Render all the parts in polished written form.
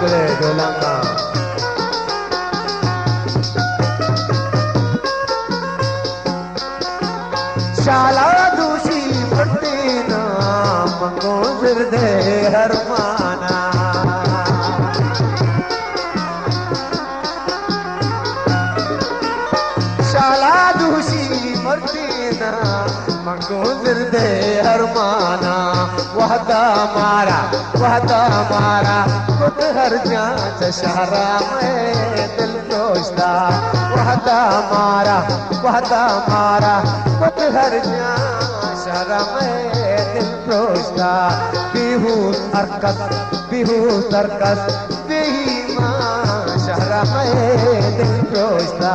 उगले डोलांगा शाला दूषी पट्टीना मंगो जिरदे हरमाना शाला दूषी पट्टीना मंगो जिरदे हरमाना वहदा मारा खुद हर जांच शहरा में दिल रोशदा वहदा मारा खुद हर जांच शहरा में दिल रोशदा बेहूस अरकस बेईमान शहरा में दिल रोशदा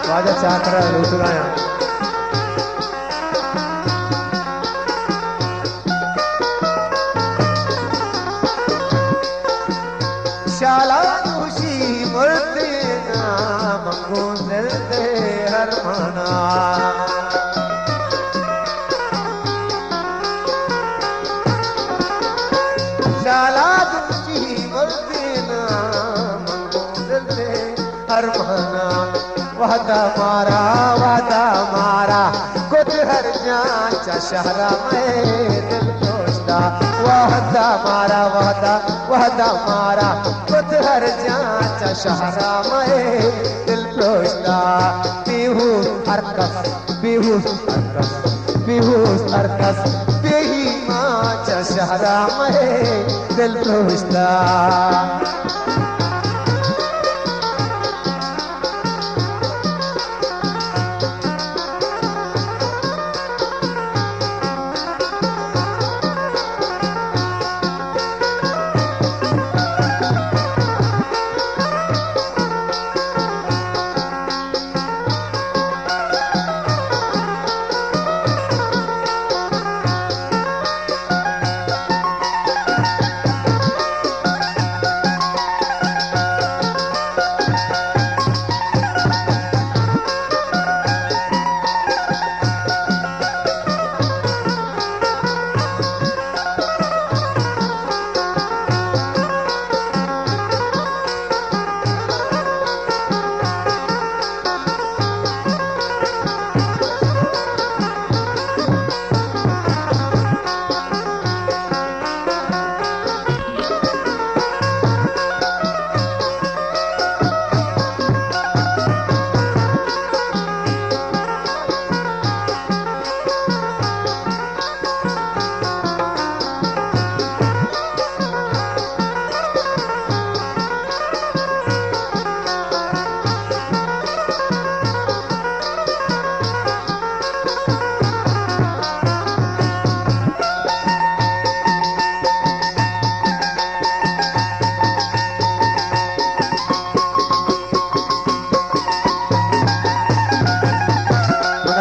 राजा चाकरा लूट गया शाला खुशी मरते ना मंगो दिल दे हरमाना शाला खुशी मरते ना मंगो दिल दे हरमाना वहदा मारा खुद हर जांच शहरा में दिल रोशदा वहदा मारा खुद हर जांच शहरा में दिल रोशदा बेहूस अरकस बेईमान शहरा में दिल रोशदा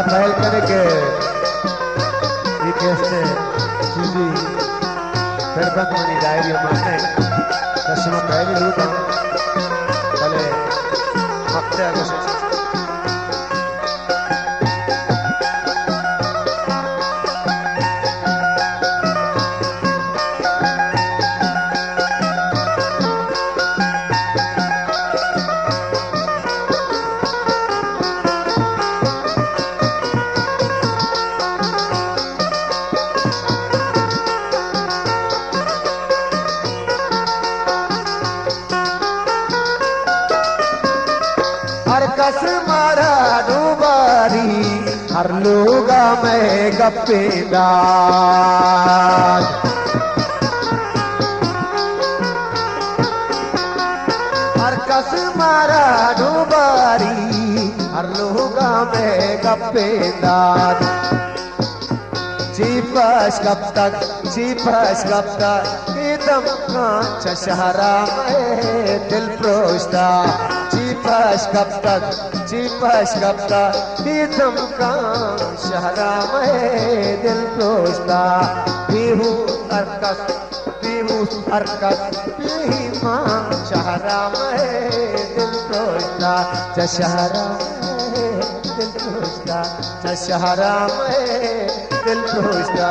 पहल करे के ये कैसे चीज़ी फिर बंद मनी डायरी माने दशमा पहली रूप भले हफ्ते अगस्त कस मारा डूबारी हर लोगा मैं गप्पेदार हर कस मारा मारा डुबारी हर लूगा में गप्पेदार चीपस कब तक एकदम कांच शहरा में दिल प्रोस्ता चीपस कब तक एकदम कांच शहरा में दिल प्रोस्ता पीहू अरकस पीमा शहरा में दिल प्रोस्ता शहरा में दिल प्रोस्ता शहरा में दिल प्रोस्ता